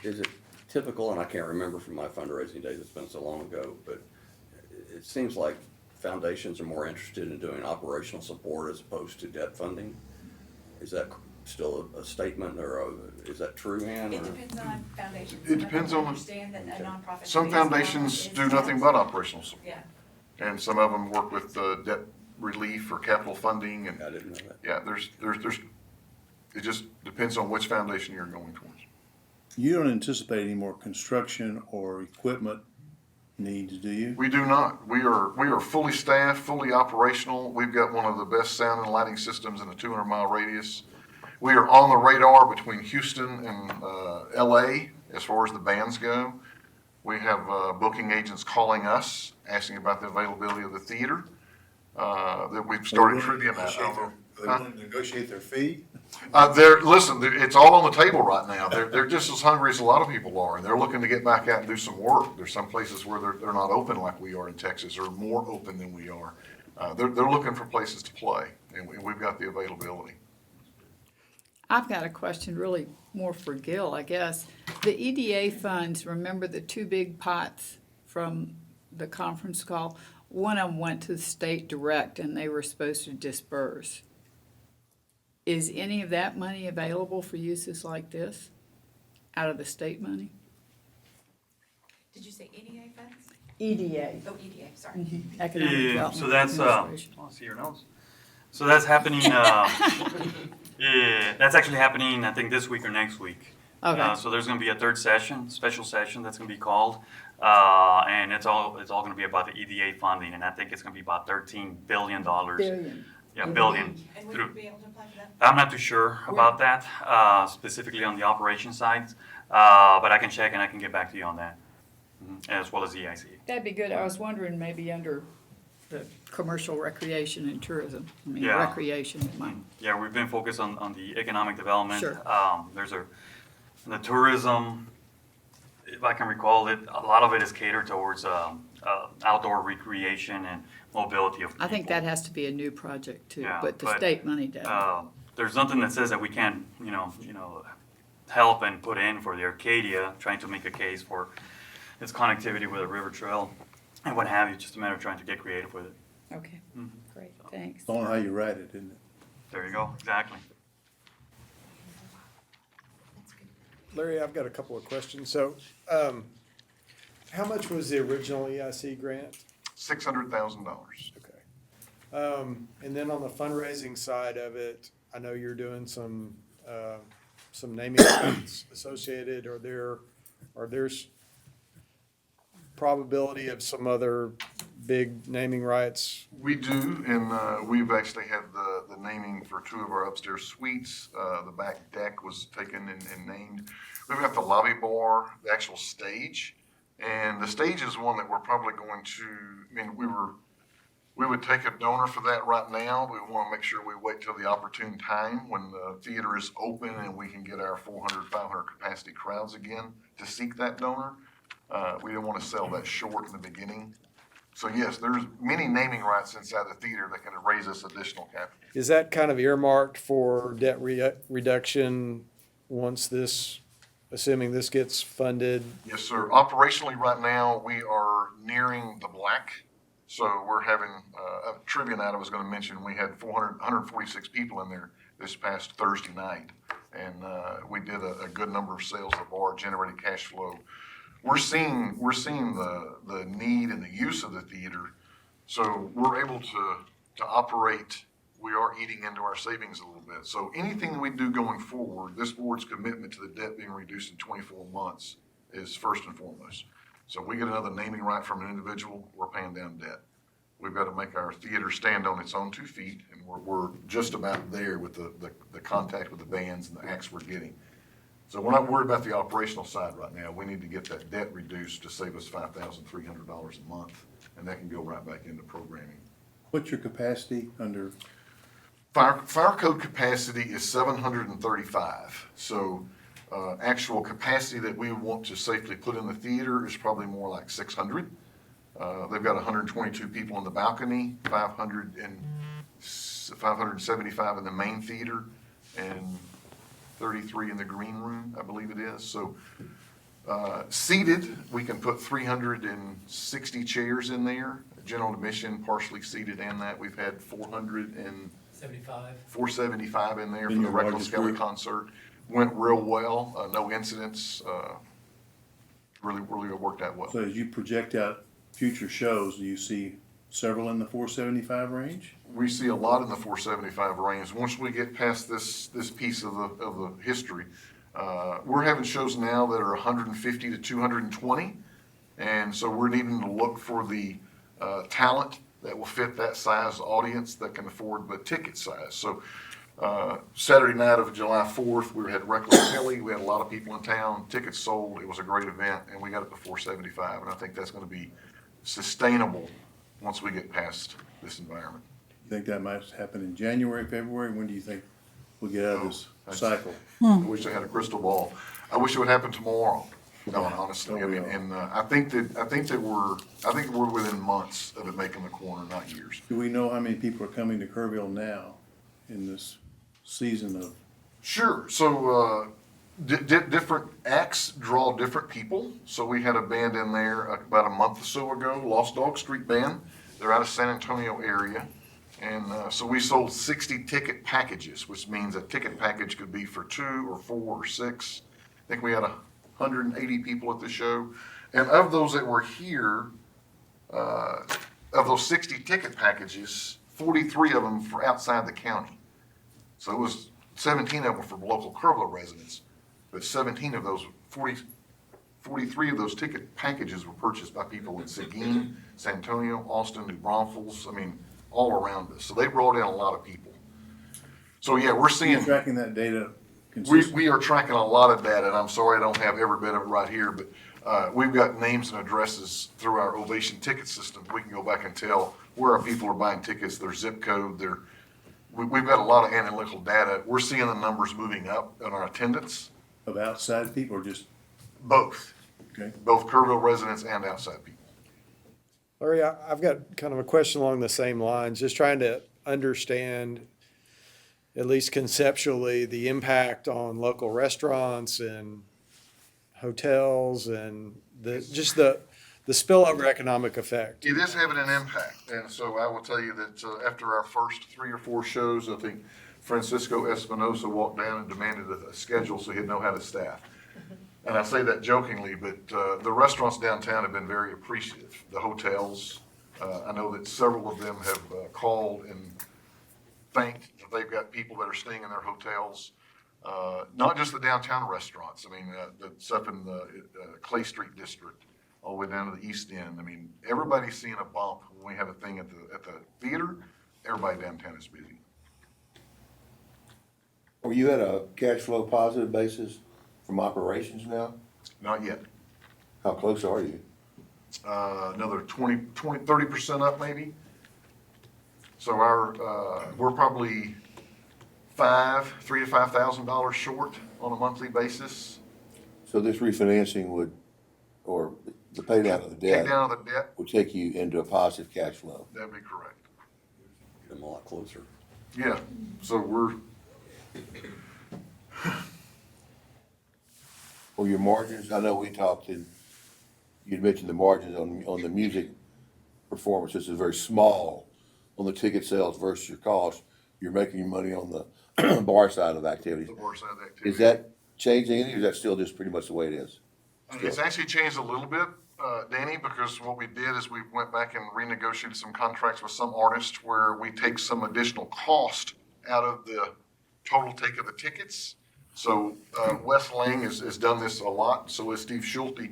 is it typical, and I can't remember from my fundraising days, it's been so long ago, but it seems like foundations are more interested in doing operational support as opposed to debt funding. Is that still a statement, or is that true, Ann? It or- depends on foundations. It depends on the- Understand that a nonprofit. Some foundations do nothing but operational support, Yeah. and some of them work with debt relief or capital funding, and I didn't know that. yeah, it just depends on which foundation you're going towards. You don't anticipate any more construction or equipment needs, do you? We do not. We are fully staffed, fully operational. We've got one of the best sound and lighting systems in a 200-mile radius. We are on the radar between Houston and LA as far as the bands go. We have booking agents calling us, asking about the availability of the theater. That we've started trivia night. They want to negotiate their fee? Listen, it's all on the table right now. They're just as hungry as a lot of people are, and they're looking to get back out and do some work. There's some places where they're not open like we are in Texas, or more open than we are. They're looking for places to play, and we've got the availability. I've got a question really more for Gil, I guess. The EDA funds, remember the 2 big pots from the conference call? One of them went to the state direct and they were supposed to disperse. Is any of that money available for uses like this, out of the state money? Did you say NEA funds? EDA. Oh, EDA, sorry. Economic Yeah, Development so that's, Administration. let's see your notes. So that's happening, yeah, that's actually happening, I think, this week or next week. Okay. So there's gonna be a third session, special session that's gonna be called, and it's all gonna be about the EDA funding, and I think it's gonna be about $13 billion. Billion. Yeah, billion. And would Through- you be able to apply for that? I'm not too sure about that, specifically on the operation side, but I can check and I can get back to you on that, as well as EIC. That'd be good. I was wondering maybe under the commercial recreation and tourism. I mean, Yeah. recreation might. Yeah, we've been focused on the economic development. Sure. The tourism, if I can recall it, a lot of it is catered towards outdoor recreation and mobility of people. I think that has to be a new project too, Yeah, but the but, state money does. There's nothing that says that we can't, help and put in for the Arcadia, trying to make a case for its connectivity with a river trail and what have you. Just a matter of trying to get creative with it. Okay, great, thanks. It's on how you write it, isn't it? There you go, exactly. That's good. Larry, I've got a couple of questions. So, how much was the original EIC grant? $600,000. Okay. And then on the fundraising side of it, I know you're doing some naming rights associated. Are there's probability of some other big naming rights? We do, and we've actually had the naming for 2 of our upstairs suites. The back deck was taken and named. We've got the lobby bar, the actual stage, and the stage is one that we're probably going to, we would take a donor for that right now. We want to make sure we wait till the opportune time when the theater is open and we can get our 400, 500 capacity crowds again to seek that donor. We don't want to sell that short in the beginning. So yes, there's many naming rights inside the theater that can raise us additional capital. Is that kind of earmarked for debt reduction once this, assuming this gets funded? Yes, sir. Operationally, right now, we are nearing the black. So we're having a trivia night I was going to mention. We had 146 people in there this past Thursday night. And we did a good number of sales. The bar generated cash flow. We're seeing the need and the use of the theater. So we're able to operate. We are eating into our savings a little bit. So anything we do going forward, this board's commitment to the debt being reduced in 24 months is first and foremost. So if we get another naming right from an individual, we're paying down debt. We've got to make our theater stand on its own 2 feet, and we're just about there with the contact with the bands and the acts we're getting. So we're not worried about the operational side right now. We need to get that debt reduced to save us $5,300 a month, and that can go right back into programming. What's your capacity under? Fire code capacity is 735. So actual capacity that we want to safely put in the theater is probably more like 600. They've got 122 people in the balcony, 575 in the main theater, and 33 in the green room, I believe it is. So seated, we can put 360 chairs in there. General admission, partially seated, and that we've had 475 in there for In the your Reckless largest Skelly group? concert. Went real well, no incidents, really worked out well. So as you project out future shows, do you see several in the 475 range? We see a lot in the 475 range. Once we get past this piece of the history, we're having shows now that are 150 to 220. And so we're needing to look for the talent that will fit that size audience that can afford the ticket size. So Saturday night of July 4th, we had Reckless Kelly. We had a lot of people in town. Tickets sold. It was a great event, and we got it to 475. And I think that's going to be sustainable once we get past this environment. You think that might happen in January, February? When do you think we'll get out of this cycle? I wish I had a crystal ball. I wish it would happen tomorrow. No, honestly, I mean, and I think that we're within months of it making the corner, not years. Do we know how many people are coming to Kerrville now in this season of? Sure. So different acts draw different people. So we had a band in there about a month or so ago, Lost Dog Street Band. They're out of San Antonio area. And so we sold 60 ticket packages, which means a ticket package could be for 2 or 4 or 6. I think we had 180 people at the show. And of those that were here, of those 60 ticket packages, 43 of them were outside the county. So it was 17 of them for local Kerrville residents, but 43 of those ticket packages were purchased by people in Seguin, San Antonio, Austin, New Braunfels, I mean, all around us. So they brought in a lot of people. So yeah, we're Are you seeing. tracking that data consistently? We are tracking a lot of data, and I'm sorry I don't have every bit of it right here, but we've got names and addresses through our Ovation ticket system. We can go back and tell where our people are buying tickets, their zip code, we've got a lot of analytical data. We're seeing the numbers moving up in our attendance. Of outside people or just? Both. Okay. Both Kerrville residents and outside people. Larry, I've got kind of a question along the same lines, just trying to understand, at least conceptually, the impact on local restaurants and hotels and the spillover economic effect. It is having an impact, and so I will tell you that after our first 3 or 4 shows, I think Francisco Espinosa walked down and demanded a schedule so he'd know how to staff. And I say that jokingly, but the restaurants downtown have been very appreciative. The hotels, I know that several of them have called and thanked that they've got people that are staying in their hotels. Not just the downtown restaurants. I mean, the stuff in the Clay Street district, all the way down to the East End. I mean, everybody's seeing a bump when we have a thing at the theater. Everybody downtown is busy. Are you at a cash flow positive basis from operations now? Not yet. How close are you? Another 30% up maybe. So we're probably $3,000 to $5,000 short on a monthly basis. So this refinancing would, or the pay down of the Pay debt down the debt, would take you into a positive cash flow. that'd be correct. Get them a lot closer. Yeah, so we're, Or your margins, I know we talked and you'd mentioned the margins on the music performances is very small on the ticket sales versus your cost. You're making your money on the bar side of activities. the worst side of the activity. Is that changing any, or is that still just pretty much the way it is? It's actually changed a little bit, Danny, because what we did is we went back and renegotiated some contracts with some artists where we take some additional cost out of the total take of the tickets. So Wes Lang has done this a lot, so has Steve Schulte.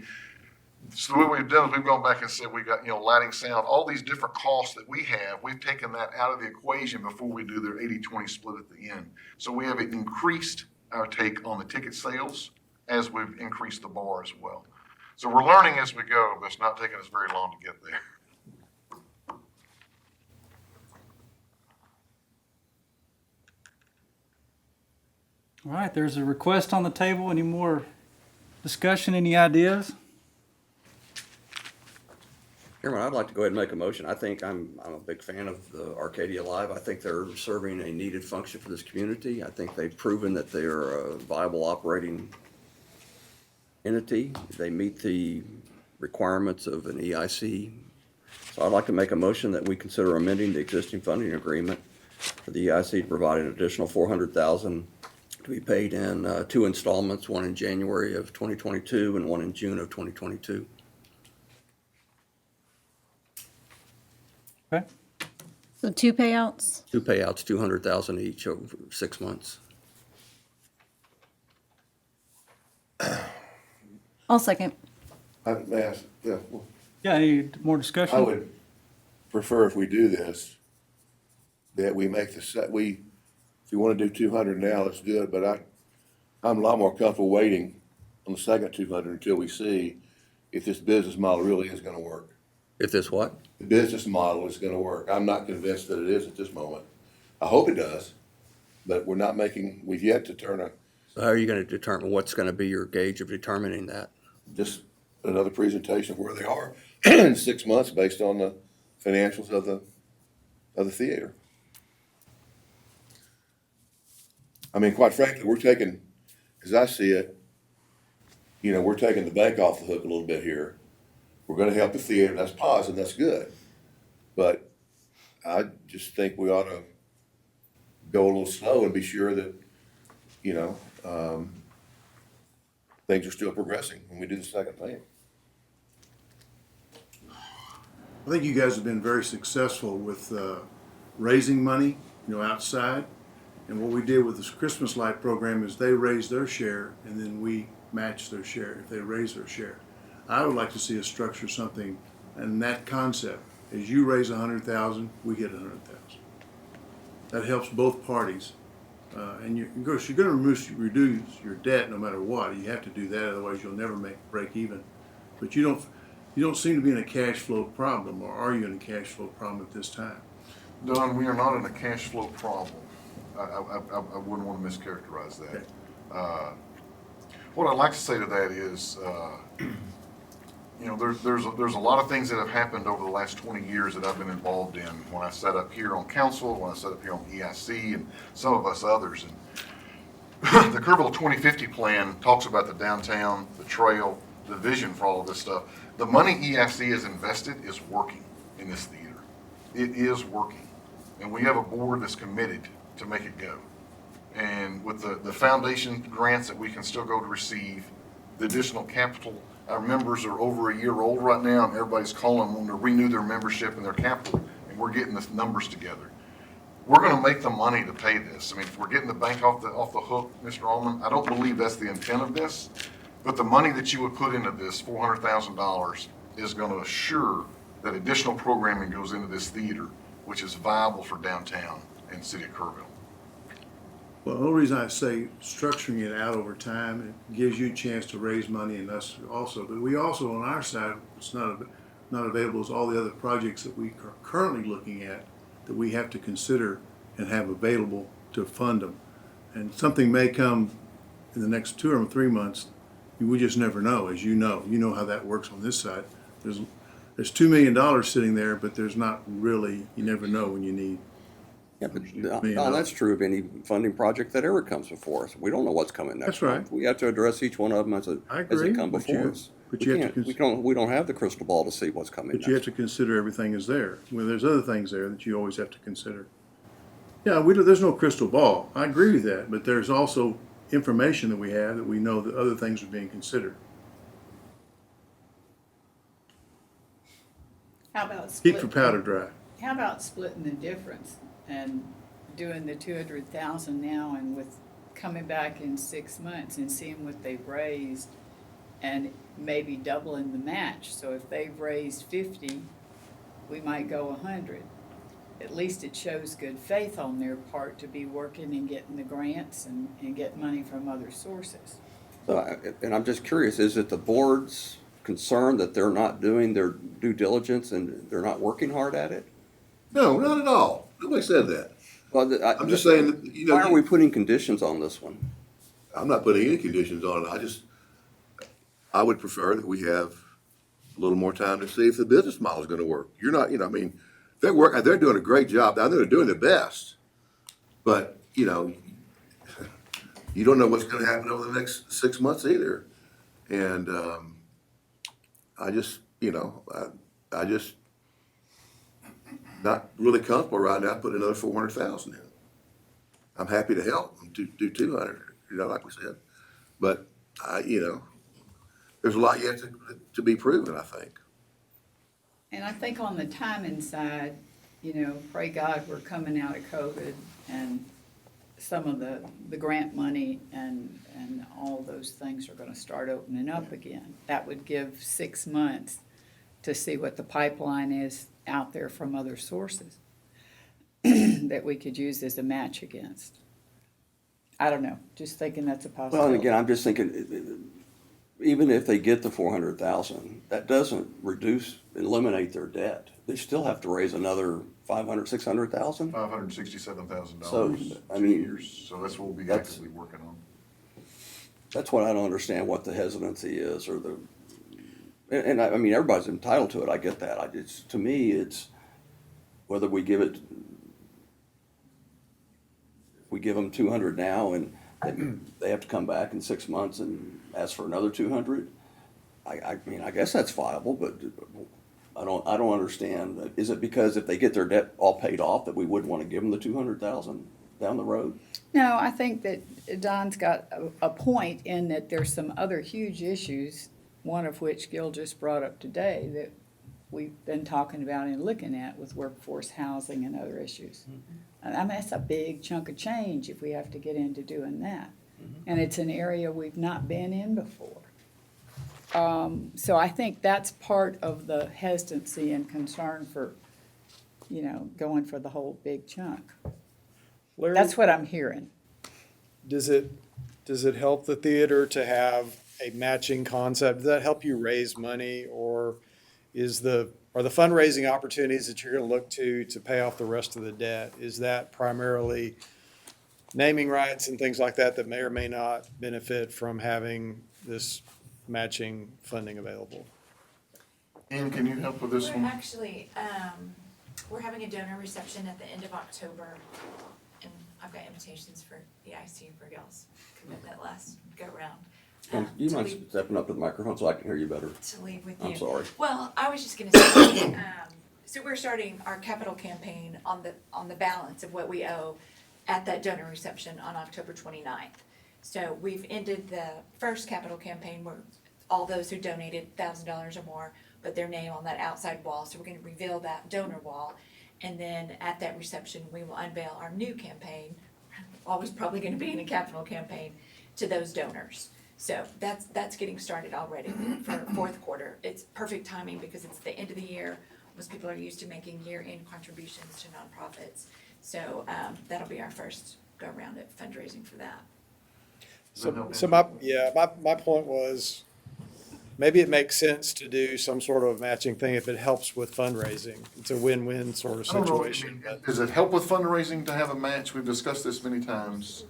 So what we've done is we've gone back and said we got, lighting, sound, all these different costs that we have, we've taken that out of the equation before we do their 80-20 split at the end. So we have increased our take on the ticket sales as we've increased the bar as well. So we're learning as we go, but it's not taking us very long to get there. All right, there's a request on the table. Any more discussion, any ideas? Chairman, I'd like to go ahead and make a motion. I think I'm a big fan of the Arcadia Live. I think they're serving a needed function for this community. I think they've proven that they're a viable operating entity. They meet the requirements of an EIC. So I'd like to make a motion that we consider amending the existing funding agreement for the EIC to provide an additional $400,000 to be paid in 2 installments, one in January of 2022 and one in June of 2022. Okay. So 2 payouts? 2 payouts, $200,000 each over 6 months. I'll second. Yeah, any more discussion? I would prefer if we do this, that we make if we want to do 200 now, let's do it, but I'm a lot more comfortable waiting on the second 200 until we see if this business model really is going to work. If this what? The business model is going to work. I'm not convinced that it is at this moment. I hope it does, but we've yet to turn So how are you going to determine what's going to be your gauge of determining that? just another presentation of where they are in 6 months based on the financials of the theater. I mean, quite frankly, we're taking, as I see it, we're taking the bank off the hook a little bit here. We're gonna help the theater, that's positive, that's good. But I just think we ought to go a little slow and be sure that, things are still progressing when we do the second thing. I think you guys have been very successful with raising money, outside. And what we did with this Christmas light program is they raised their share and then we matched their share if they raise their share. I would like to see us structure something in that concept. As you raise 100,000, we get 100,000. That helps both parties. And you're going to reduce your debt no matter what. You have to do that, otherwise you'll never break even. But you don't seem to be in a cash flow problem, or are you in a cash flow problem at this time? Don, we are not in a cash flow problem. I wouldn't want to mischaracterize that. Okay. What I'd like to say to that is, there's a lot of things that have happened over the last 20 years that I've been involved in. When I sat up here on council, when I sat up here on EIC, and some of us others. And the Kerrville 2050 plan talks about the downtown, the trail, the vision for all of this stuff. The money EIC has invested is working in this theater. It is working. And we have a board that's committed to make it go. And with the foundation grants that we can still go to receive, the additional capital, our members are over a year old right now, and everybody's calling them to renew their membership and their capital, and we're getting the numbers together. We're gonna make the money to pay this. I mean, if we're getting the bank off the hook, Mr. Allman, I don't believe that's the intent of this, but the money that you would put into this, $400,000, is gonna assure that additional programming goes into this theater, which is viable for downtown and city of Kerrville. Well, the only reason I say structuring it out over time, it gives you a chance to raise money and us also. But we also, on our side, it's not available as all the other projects that we are currently looking at that we have to consider and have available to fund them. And something may come in the next 2 or 3 months. We just never know, as you know how that works on this side. There's $2 million sitting there, but there's not really, you never know when you need. Yeah, but Don, that's true of any funding project that ever comes before us. We don't know what's coming next That's right. month. We have to address each one of them as I they agree, come but before us. but you have to We don't have the crystal ball to see what's coming But you have next. to consider everything is there. Well, there's other things there that you always have to consider. Yeah, there's no crystal ball. I agree with that, but there's also information that we have that we know that other things are being considered. How about Heat for splitting? powder dry. How about splitting the difference and doing the 200,000 now and with coming back in 6 months and seeing what they've raised and maybe doubling the match. So if they've raised 50, we might go 100. At least it shows good faith on their part to be working and getting the grants and get money from other sources. So, and I'm just curious, is it the board's concern that they're not doing their due diligence and they're not working hard at it? No, not at all. Nobody said that. Well, I'm just saying, that, you know. Why are we putting conditions on this one? I'm not putting any conditions on it. I would prefer that we have a little more time to see if the business model is gonna work. You're not, I mean, they're doing a great job. Now, they're doing their best. But, you don't know what's gonna happen over the next 6 months either. And, I just not really comfortable right now putting another 400,000 in. I'm happy to help them do 200, like we said. But there's a lot yet to be proven, I think. And I think on the timing side, pray God we're coming out of COVID and some of the grant money and all those things are gonna start opening up again. That would give 6 months to see what the pipeline is out there from other sources that we could use as a match against. I don't know, just thinking that's a possibility. Well, and again, I'm just thinking, even if they get the 400,000, that doesn't eliminate their debt. They still have to raise another 500, 600,000? $567,000 So, I in 2 mean, years, so that's what we'll be that's- actively working on. That's what I don't understand, what the hesitancy is, or and I mean, everybody's entitled to it, I get that. To me, it's whether we give them 200 now and they have to come back in 6 months and ask for another 200. I mean, I guess that's viable, but I don't understand. Is it because if they get their debt all paid off that we wouldn't want to give them the 200,000 down the road? No, I think that Don's got a point in that there's some other huge issues, one of which Gil just brought up today, that we've been talking about and looking at with workforce housing and other issues. I mean, that's a big chunk of change if we have to get into doing that. And it's an area we've not been in before. So I think that's part of the hesitancy and concern for, going for the whole big chunk. Larry, That's what I'm hearing. does it help the theater to have a matching concept? Does that help you raise money, or are the fundraising opportunities that you're gonna look to pay off the rest of the debt, is that primarily naming rights and things like that may or may not benefit from having this matching funding available? Ian, can you help with this We're one? actually, we're having a donor reception at the end of October, and I've got invitations for the IC for y'all's commitment last go round. And you to mind leave- stepping up to the microphone so I can hear you better? To leave with you. I'm sorry. Well, I was just gonna say, so we're starting our capital campaign on the balance of what we owe at that donor reception on October 29th. So we've ended the first capital campaign where all those who donated $1,000 or more put their name on that outside wall, so we're gonna reveal that donor wall. And then at that reception, we will unveil our new campaign, always probably gonna be in a capital campaign, to those donors. So that's getting started already for fourth quarter. It's perfect timing because it's the end of the year. Most people are used to making year-end contributions to nonprofits. So that'll be our first go-around at fundraising for that. So my point was, maybe it makes sense to do some sort of matching thing if it helps with fundraising. It's a win-win sort of I don't know, I situation. mean, does it help with fundraising to have a match? We've discussed this many times.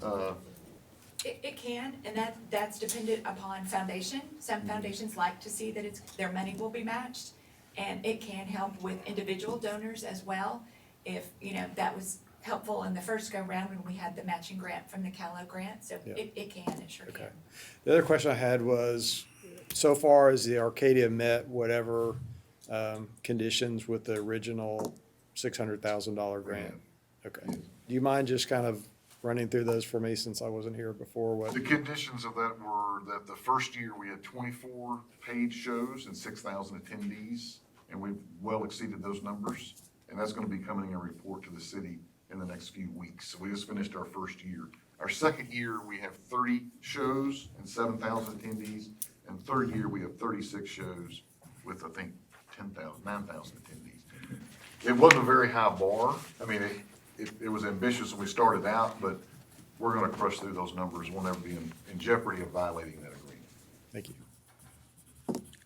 It can, and that's dependent upon foundation. Some foundations like to see that their money will be matched. And it can help with individual donors as well. If, that was helpful in the first go-round when we had the matching grant from the CalO grant. So Yeah. it sure can. Okay. The other question I had was, so far has the Arcadia met whatever conditions with the original $600,000 grant? Okay. Do you mind just kind of running through those for me since I wasn't here before? The conditions of that were that the first year we had 24 paid shows and 6,000 attendees, and we've well exceeded those numbers. And that's gonna be coming in a report to the city in the next few weeks. So we just finished our first year. Our second year, we have 30 shows and 7,000 attendees, And third year, we have 36 shows with, I think, 9,000 attendees. It wasn't a very high bar. I mean, it was ambitious when we started out, but we're gonna crush through those numbers. We'll never be in jeopardy of violating that agreement. Thank you.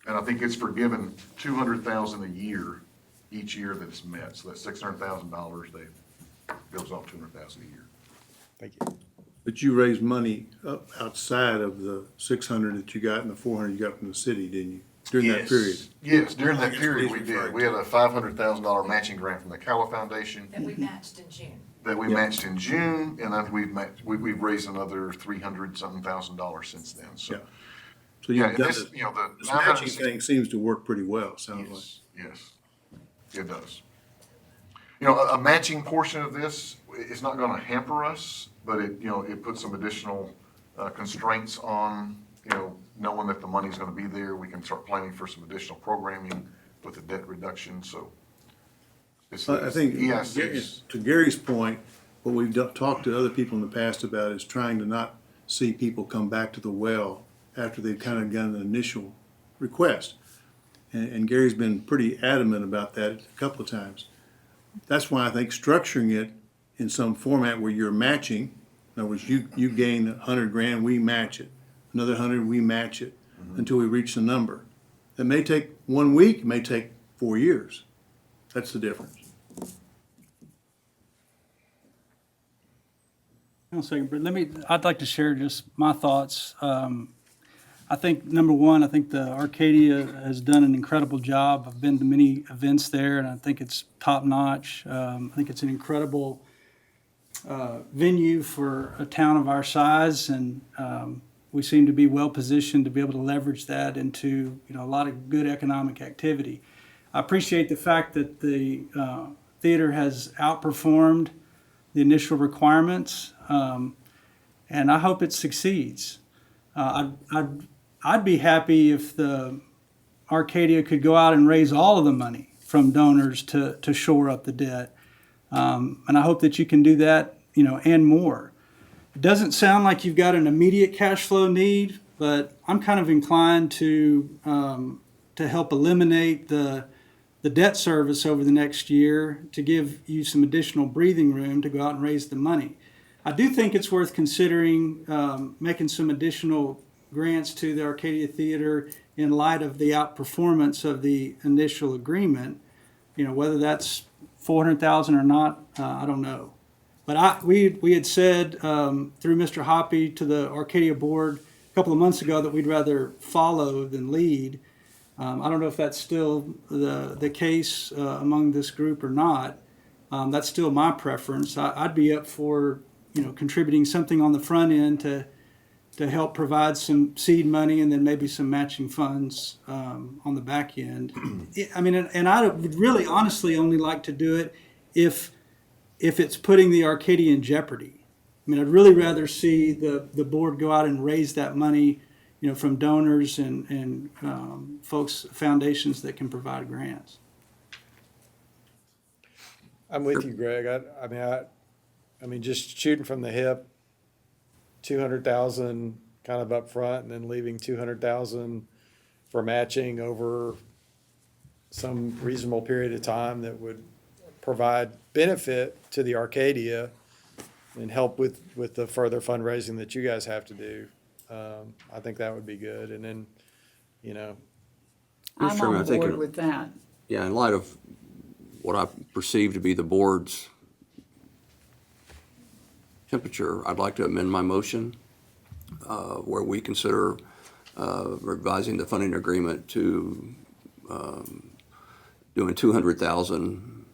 And I think it's forgiven 200,000 a year, each year that it's met. So that's $600,000, they builds off 200,000 a year. Thank you. But you raised money outside of the 600 that you got and the 400 you got from the city, didn't you? During that Yes. period? Yes, during that That's period, what we he's did. referring We had a $500,000 matching grant from the Calla Foundation That we matched in June. that we matched in June, and I think we've raised another $300-something thousand since then, so. Yeah. So Yeah, you've done this, it. you know, the. This matching thing seems to work pretty well, sounds like. Yes, yes, it does. You know, a matching portion of this, it's not gonna hamper us, but it, you know, it puts some additional constraints on, you know, knowing that the money's gonna be there. We can start planning for some additional programming with the debt reduction, so. I think, Yes, to Gary's point, what we've talked to other people in the past about is trying to not see people come back to the well after they've kind of gotten an initial request. And Gary's been pretty adamant about that a couple of times. That's why I think structuring it in some format where you're matching, in other words, you gain 100 grand, we match it. Another 100, we match it until we reach the number. It may take 1 week, it may take 4 years. That's the difference. Hang on a second, but I'd like to share just my thoughts. I think, number one, I think the Arcadia has done an incredible job. I've been to many events there, and I think it's top-notch. I think it's an incredible venue for a town of our size, and we seem to be well-positioned to be able to leverage that into, you know, a lot of good economic activity. I appreciate the fact that the theater has outperformed the initial requirements, and I hope it succeeds. I'd be happy if the Arcadia could go out and raise all of the money from donors to shore up the debt. And I hope that you can do that, you know, and more. It doesn't sound like you've got an immediate cash flow need, but I'm kind of inclined to help eliminate the debt service over the next year to give you some additional breathing room to go out and raise the money. I do think it's worth considering making some additional grants to the Arcadia Theater in light of the outperformance of the initial agreement. You know, whether that's 400,000 or not, I don't know. But we had said through Mr. Hoppy to the Arcadia board a couple of months ago that we'd rather follow than lead. I don't know if that's still the case among this group or not. That's still my preference. I'd be up for, you know, contributing something on the front end to help provide some seed money and then maybe some matching funds on the back end. I mean, and I would really honestly only like to do it if it's putting the Arcadia in jeopardy. I mean, I'd really rather see the board go out and raise that money, you know, from donors and folks, foundations that can provide grants. I'm with you, Greg. I mean, just shooting from the hip, 200,000 kind of up front and then leaving 200,000 for matching over some reasonable period of time that would provide benefit to the Arcadia and help with the further fundraising that you guys have to do. I think that would be good. And then, you know. I'm Chairman, I on think board it- with that. Yeah, in light of what I perceive to be the board's temperature, I'd like to amend my motion where we consider revising the funding agreement to doing 200,000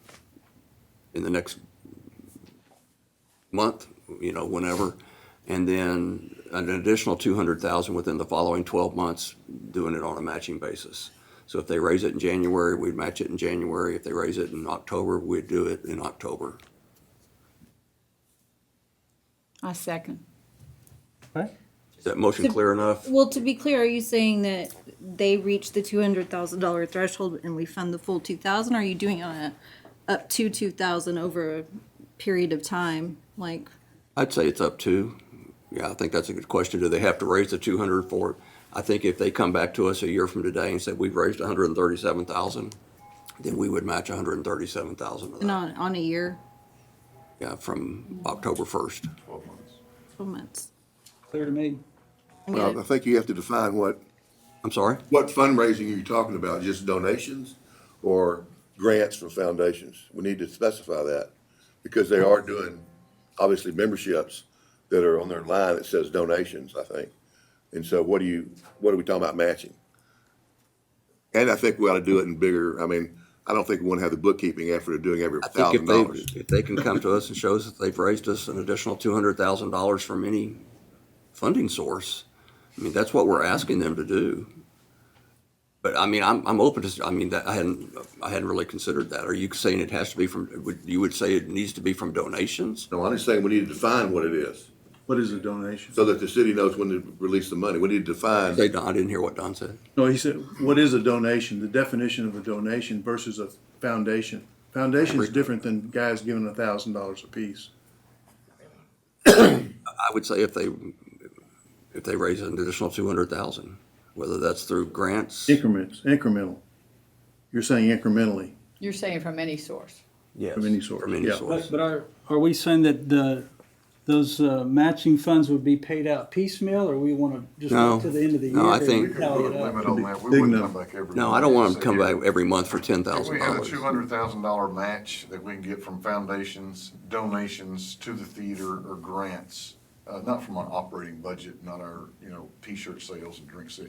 in the next month, you know, whenever, and then an additional 200,000 within the following 12 months, doing it on a matching basis. So if they raise it in January, we'd match it in January. If they raise it in October, we'd do it in October. I second. Okay. Is that motion clear enough? Well, to be clear, are you saying that they reach the $200,000 threshold and we fund the full 2,000? Are you doing it on a up to 2,000 over a period of time? Like, I'd say it's up to. Yeah, I think that's a good question. Do they have to raise the 200 for it? I think if they come back to us a year from today and said, we've raised 137,000, then we would match 137,000 of And that, on a year, yeah, from October 1st. 12 months. 12 months. Clear to me. Well, I think you have to define what I'm sorry? fundraising are you talking about? Just donations or grants from foundations? We need to specify that because they are doing, obviously, memberships that are on their line that says donations, I think. And so what are we talking about matching? And I think we ought to do it in bigger, I mean, I don't think we want to have the bookkeeping effort of doing every I think $1,000. if they can come to us and show us that they've raised us an additional $200,000 from any funding source, I mean, that's what we're asking them to do. But I mean, I'm open to, I mean, that I hadn't really considered that. Are you saying it has to be from, you would say it needs to be from donations? No, I'm just saying we need to define what it is What is a donation? so that the city knows when to release the money. We need to define. Say, Don, I didn't hear what Don said. No, he said, what is a donation? The definition of a donation versus a foundation. Foundation is different than guys giving $1,000 apiece. I would say if they raise an additional 200,000, whether that's through grants. Incremental. You're saying incrementally You're saying from any source? Yes. from any source. From any Yeah. source. But are we saying that those matching funds would be paid out piecemeal, or we want to just No. wait to the end of the year? No, I and think- We could tally put it a up? limit on that. We Big wouldn't number. come back every. No, I month don't want and them to come say, back every month for If we had a $10,000. $200,000 match that we can get from foundations, donations to the theater or grants, not from our operating budget, not our, T-shirt sales and drink sales,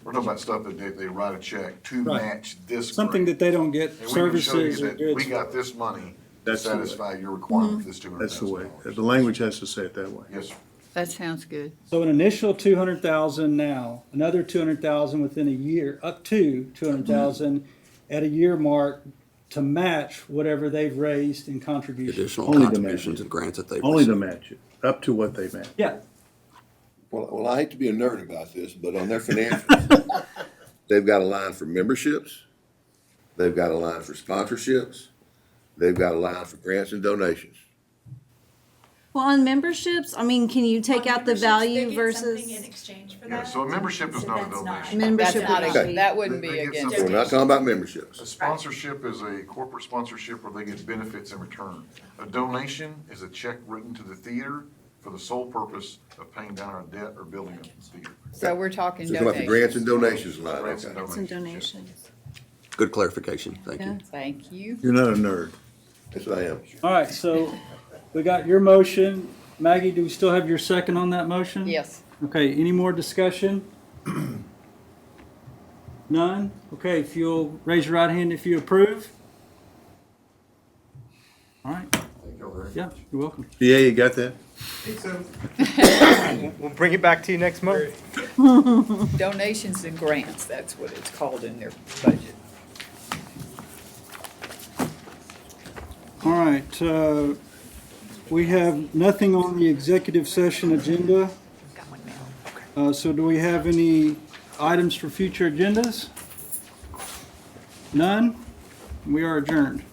we're talking about stuff that they write a check to Right. match this Something grant. that they don't get And we can show you services or that goods. we got this money to That's the way. satisfy your requirement for this That's the way. $200,000. The language has to say it that way. Yes, sir. That sounds good. So an initial 200,000 now, another 200,000 within a year, up to 200,000 at a year mark to match whatever they've raised in contributions. Additional Only the contributions match. and grants that they've Only to received. match it, up to what they match. Yeah, Well, I hate to be a nerd about this, but on their financials, they've got a line for memberships, they've got a line for sponsorships, they've got a line for grants and donations. Well, on memberships, I mean, can you take On out the memberships, value they get versus something in exchange for Yeah, that. so a membership is So not a that's donation. membership? That's not, would Okay. be- that wouldn't be They get against. So we're not talking about memberships. A sponsorship is a corporate sponsorship where they get benefits in return. A donation is a check written to the theater for the sole purpose of paying down our debt or building a theater. So we're talking So it's about the grants and donations. donations line, Grants and okay. Some donations, yes. donations. Good clarification, thank Yeah. you. Thank you. You're not a nerd. Yes, I am. all right, so we got your motion. Maggie, do we still have your second on that motion? Yes. Okay, any more discussion? None? Okay, if you'll raise your right hand if you approve. All right, Thank you all very much. yeah, you're welcome. Yeah, you got that? We'll bring it back to you next month. Donations and grants, that's what it's called in their budget. All right, we have nothing on the executive session agenda. So do we have any items for future agendas? None? We are adjourned.